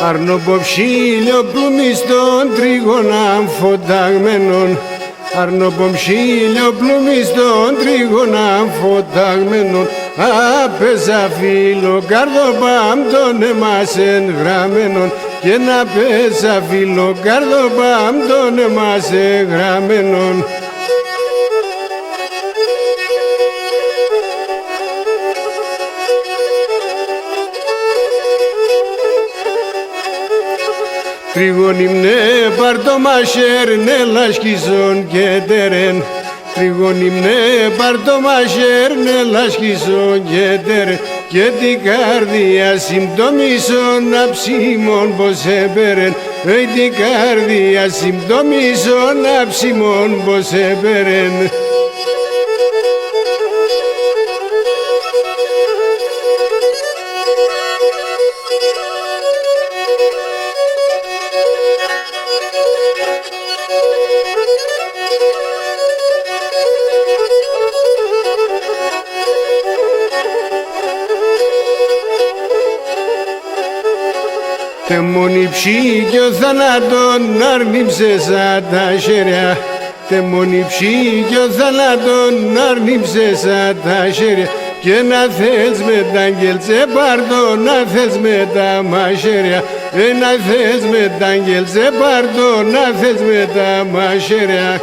Αρνοπομψίλιο πλουμιστών τρίγωνα φωταγμένων, αρνοπομψίλιο πλουμιστών τρίγωνα φωταγμένων, απέζα φίλο καρδοπάμ τον εμάσεν γραμμένον, και να πέσα φίλο καρδοπάμ τον εμάσεν γραμμένον. Τριγωνιμνέ παρτομασέρ ναι λασκίζον και τερεν, τριγωνιμνέ παρτομασέρ ναι λασκίζον και τερεν, και την καρδία συμπτωμίσον αψίμον πως έπαιρεν, την καρδία συμπτωμίσον αψίμον πως έπαιρεν. Τεμόνι ψήκε ο θάνατον άρνηψε σαν τα χέρια, τεμόνι ψήκε ο θάνατον άρνηψε σαν τα χέρια, και να θες με τα αγγέλτσε πάρτο, να θες με τα μαχαίρια, να θες με τα αγγέλτσε πάρτο, να θες με τα μαχαίρια.